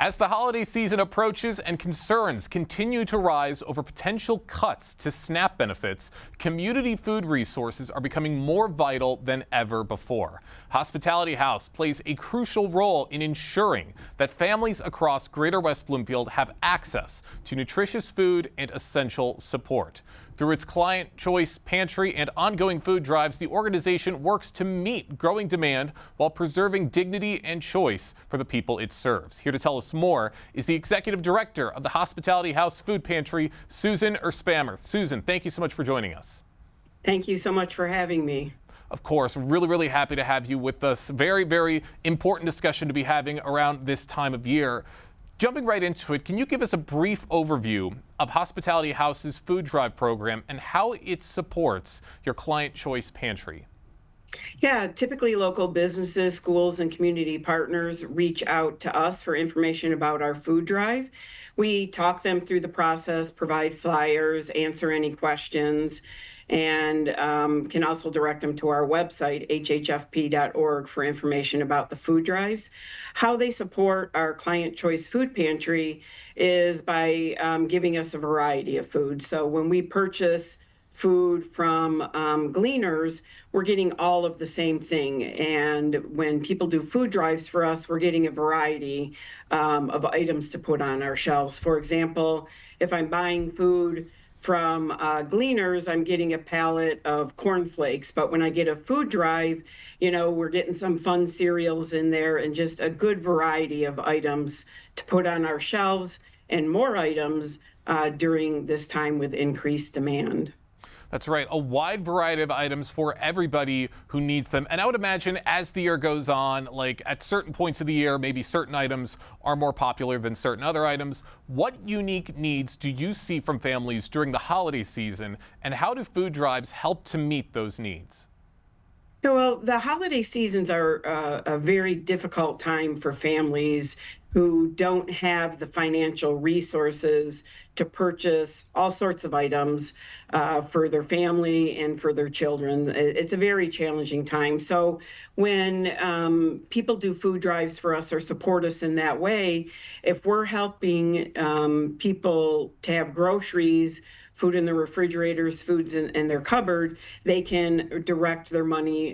As the holiday season approaches and concerns continue to rise over potential cuts to SNAP benefits, community food resources are becoming more vital than ever before. Hospitality House plays a crucial role in ensuring that families across Greater West Bloomfield have access to nutritious food and essential support. Through its Client Choice Pantry and ongoing food drives, the organization works to meet growing demand while preserving dignity and choice for the people it serves. Here to tell us more is the Executive Director of the Hospitality House Food Pantry, Susan Erspamer. Susan, thank you so much for joining us. Thank you so much for having me. Of course, really happy to have you with us. Very important discussion to be having around this time of year. Jumping right into it, can you give us a brief overview of Hospitality House's food drive program and how it supports your Client Choice Pantry? Yeah, typically local businesses, schools, and community partners reach out to us for information about our food drive. We talk them through the process, provide flyers, answer any questions, and can also direct them to our website, hhfp.org, for information about the food drives. How they support our Client Choice Food Pantry is by giving us a variety of food. So when we purchase food from gleaners, we're getting all of the same thing. And when people do food drives for us, we're getting a variety of items to put on our shelves. For example, if I'm buying food from gleaners, I'm getting a pallet of cornflakes. But when I get a food drive, we're getting some fun cereals in there and just a good variety of items to put on our shelves and more items during this time with increased demand. That's right, a wide variety of items for everybody who needs them. And I would imagine as the year goes on, like at certain points of the year, maybe certain items are more popular than certain other items. What unique needs do you see from families during the holiday season, and how do food drives help to meet those needs? Yeah, well, the holiday seasons are a very difficult time for families who don't have the financial resources to purchase all sorts of items for their family and for their children. It's a very challenging time. So when people do food drives for us or support us in that way, if we're helping people to have groceries, food in their refrigerators, foods in their cupboard, they can direct their money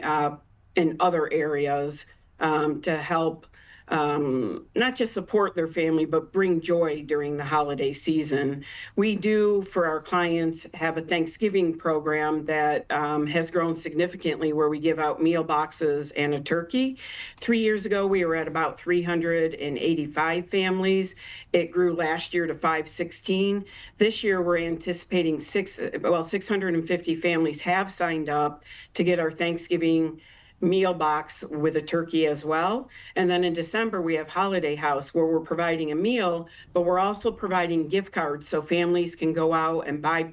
in other areas to help not just support their family, but bring joy during the holiday season. We do, for our clients, have a Thanksgiving program that has grown significantly, where we give out meal boxes and a turkey. 3 years ago, we were at about 385 families. It grew last year to 516. This year, we're anticipating 650 families have signed up to get our Thanksgiving meal box with a turkey as well. And then in December, we have Holiday House, where we're providing a meal, but we're also providing gift cards so families can go out and buy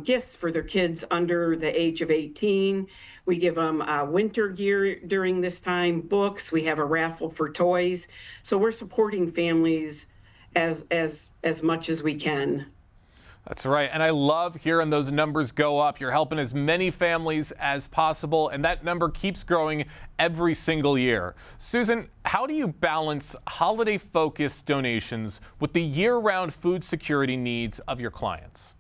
gifts for their kids under the age of 18. We give them winter gear during this time, books. We have a raffle for toys. So we're supporting families as much as we can. That's right, and I love hearing those numbers go up. You're helping as many families as possible, and that number keeps growing every single year. Susan, how do you balance holiday-focused donations with the year-round food security needs of your clients?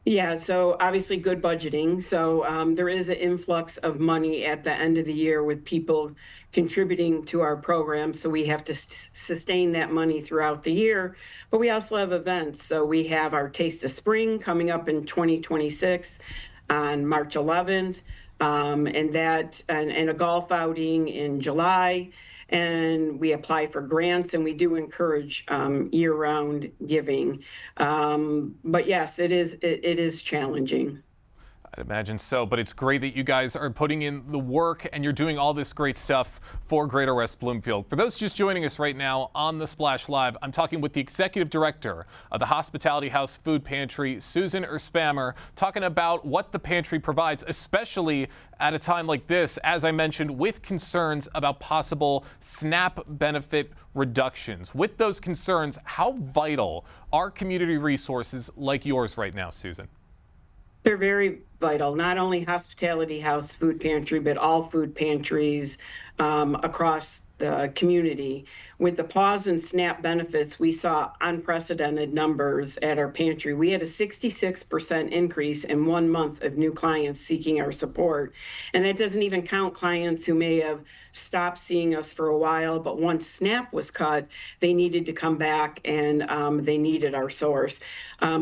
Yeah, so obviously good budgeting. So there is an influx of money at the end of the year with people contributing to our program. So we have to sustain that money throughout the year. But we also have events. So we have our Taste of Spring coming up in 2026 on March 11th, and a golf outing in July. And we apply for grants, and we do encourage year-round giving. But yes, it is challenging. I'd imagine so, but it's great that you guys are putting in the work and you're doing all this great stuff for Greater West Bloomfield. For those just joining us right now on the Splash Live, I'm talking with the Executive Director of the Hospitality House Food Pantry, Susan Erspamer, talking about what the pantry provides, especially at a time like this, as I mentioned, with concerns about possible SNAP benefit reductions. With those concerns, how vital are community resources like yours right now, Susan? They're very vital, not only Hospitality House Food Pantry, but all food pantries across the community. with the pause in SNAP benefits, we saw unprecedented numbers at our pantry. We had a 66% increase in 1 month of new clients seeking our support. And that doesn't even count clients who may have stopped seeing us for a while, but once SNAP was cut, they needed to come back and they needed our source.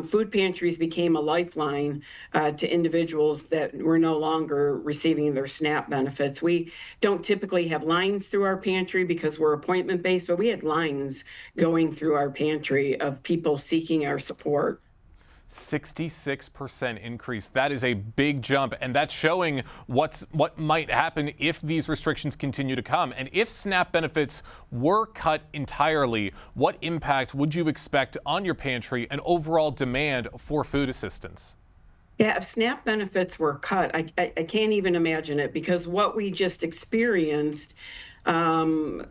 Food pantries became a lifeline to individuals that were no longer receiving their SNAP benefits. We don't typically have lines through our pantry because we're appointment based, but we had lines going through our pantry of people seeking our support. 66% increase. That is a big jump, and that's showing what might happen if these restrictions continue to come. And if SNAP benefits were cut entirely, what impact would you expect on your pantry and overall demand for food assistance? Yeah, if SNAP benefits were cut, I can't even imagine it, because what we just experienced um,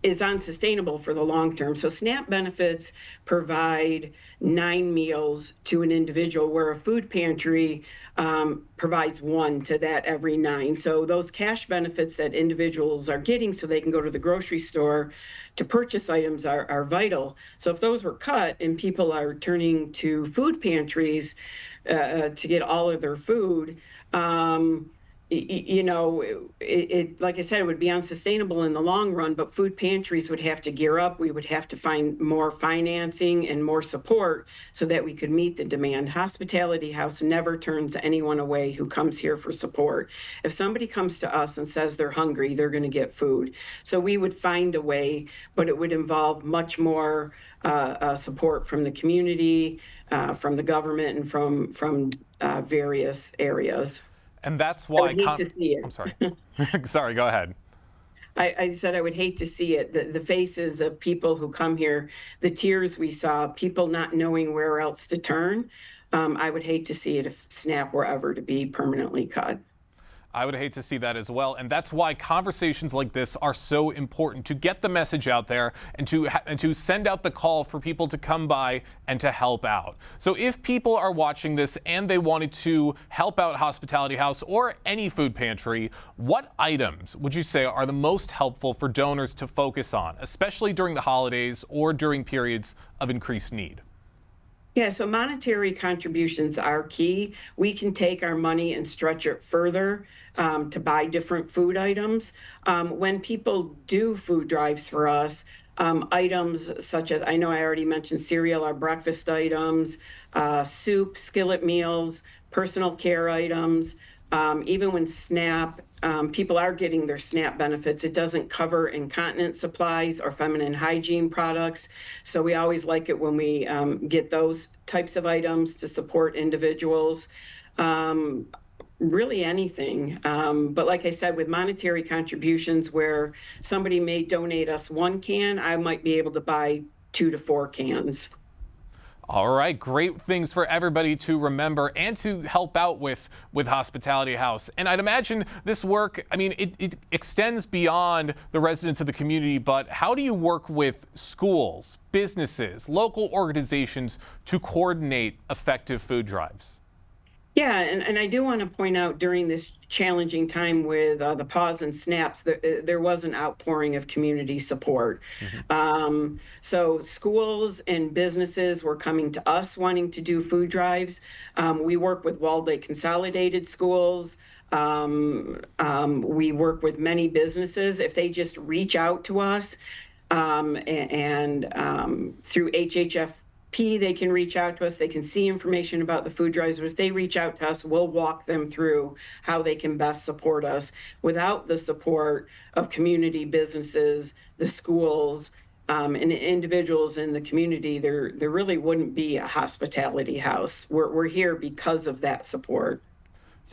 is unsustainable for the long term. So SNAP benefits provide 9 meals to an individual, where a food pantry provides one to that every 9. So those cash benefits that individuals are getting so they can go to the grocery store to purchase items are vital. So if those were cut and people are turning to food pantries to get all of their food, like I said, it would be unsustainable in the long run, but food pantries would have to gear up. We would have to find more financing and more support so that we could meet the demand. Hospitality House never turns anyone away who comes here for support. If somebody comes to us and says they're hungry, they're going to get food. So we would find a way, but it would involve much more support from the community, from the government, and from various areas. And that's I why would hate to see I'm it. sorry. Sorry, go ahead. I said I would hate to see it. The faces of people who come here, the tears we saw, people not knowing where else to turn. I would hate to see it if SNAP were ever to be permanently cut. I would hate to see that as well, and that's why conversations like this are so important, to get the message out there and to send out the call for people to come by and to help out. So if people are watching this and they wanted to help out Hospitality House or any food pantry, what items would you say are the most helpful for donors to focus on, especially during the holidays or during periods of increased need? Yeah, so monetary contributions are key. We can take our money and stretch it further to buy different food items. When people do food drives for us, items such as, I know I already mentioned cereal, our breakfast items, soup, skillet meals, personal care items, even when SNAP, people are getting their SNAP benefits, it doesn't cover incontinence supplies or feminine hygiene products. So we always like it when we get those types of items to support individuals. Really anything. But like I said, with monetary contributions, where somebody may donate us 1 can, I might be able to buy 2 to 4 cans. All right, great things for everybody to remember and to help out with Hospitality House. And I'd imagine this work, I mean, it extends beyond the residents of the community, but how do you work with schools, businesses, local organizations to coordinate effective food drives? Yeah, and I do want to point out, during this challenging time with the pause and snaps, there was an outpouring of community support. So schools and businesses were coming to us wanting to do food drives. We work with Walled Lake Consolidated Schools. We work with many businesses. If they just reach out to us, through HHF, they can reach out to us. They can see information about the food drives. But if they reach out to us, we'll walk them through how they can best support us. Without the support of community businesses, the schools, and individuals in the community, there really wouldn't be a Hospitality House. We're here because of that support.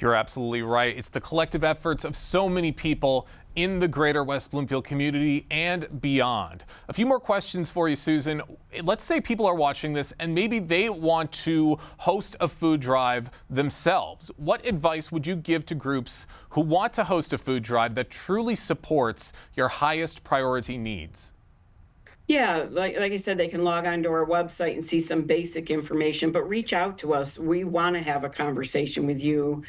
You're absolutely right. It's the collective efforts of so many people in the greater West Bloomfield community and beyond. A few more questions for you, Susan. Let's say people are watching this and maybe they want to host a food drive themselves. What advice would you give to groups who want to host a food drive that truly supports your highest priority needs? Yeah, like I said, they can log on to our website and see some basic information, but reach out to us. We want to have a conversation with you.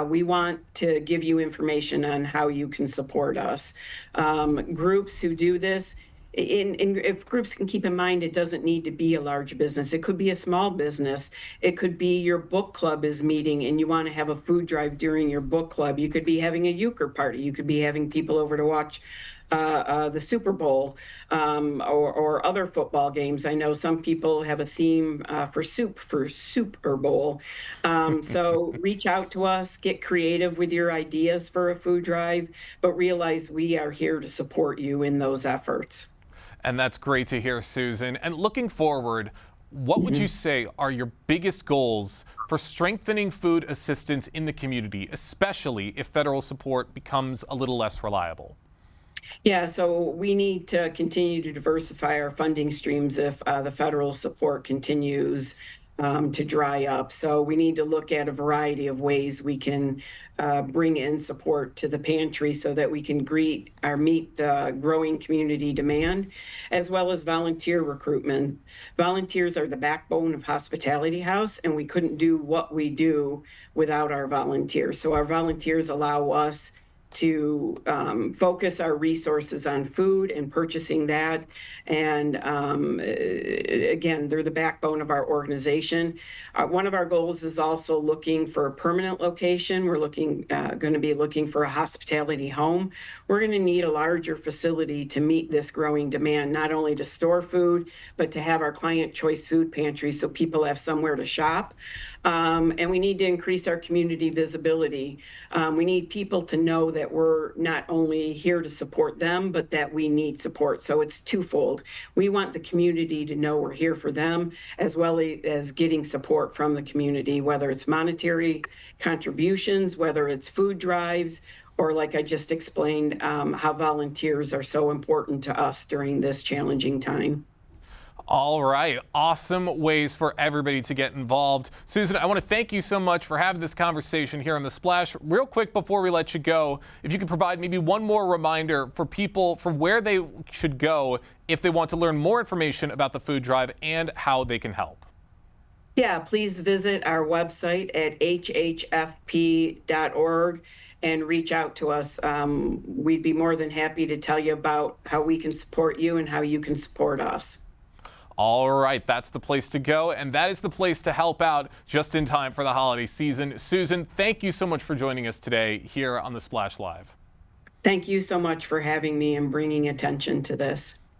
We want to give you information on how you can support us. Groups who do this, if groups can keep in mind, it doesn't need to be a large business. It could be a small business. It could be your book club is meeting and you want to have a food drive during your book club. You could be having a euchre party. You could be having people over to watch the Super Bowl or other football games. I know some people have a theme for Super Bowl. So reach out to us, get creative with your ideas for a food drive, but realize we are here to support you in those efforts. And that's great to hear, Susan. And looking forward, what would you say are your biggest goals for strengthening food assistance in the community, especially if federal support becomes a little less reliable? Yeah, so we need to continue to diversify our funding streams if the federal support continues to dry up. So we need to look at a variety of ways we can bring in support to the pantry so that we can meet the growing community demand, as well as volunteer recruitment. Volunteers are the backbone of Hospitality House, and we couldn't do what we do without our volunteers. So our volunteers allow us to focus our resources on food and purchasing that. And again, they're the backbone of our organization. One of our goals is also looking for a permanent location. We're going to be looking for a hospitality home. We're going to need a larger facility to meet this growing demand, not only to store food, but to have our client choice food pantry so people have somewhere to shop. And we need to increase our community visibility. We need people to know that we're not only here to support them, but that we need support. So it's twofold. We want the community to know we're here for them, as well as getting support from the community, whether it's monetary contributions, whether it's food drives, or like I just explained, how volunteers are so important to us during this challenging time. All right. Awesome ways for everybody to get involved. Susan, I want to thank you so much for having this conversation here on The Splash. Real quick before we let you go, if you could provide maybe one more reminder for people for where they should go if they want to learn more information about the food drive and how they can help. Yeah, please visit our website at hhfp.org and reach out to us. We'd be more than happy to tell you about how we can support you and how you can support us. All right, that's the place to go, and that is the place to help out just in time for the holiday season. Susan, thank you so much for joining us today here on The Splash Live. Thank you so much for having me and bringing attention to this.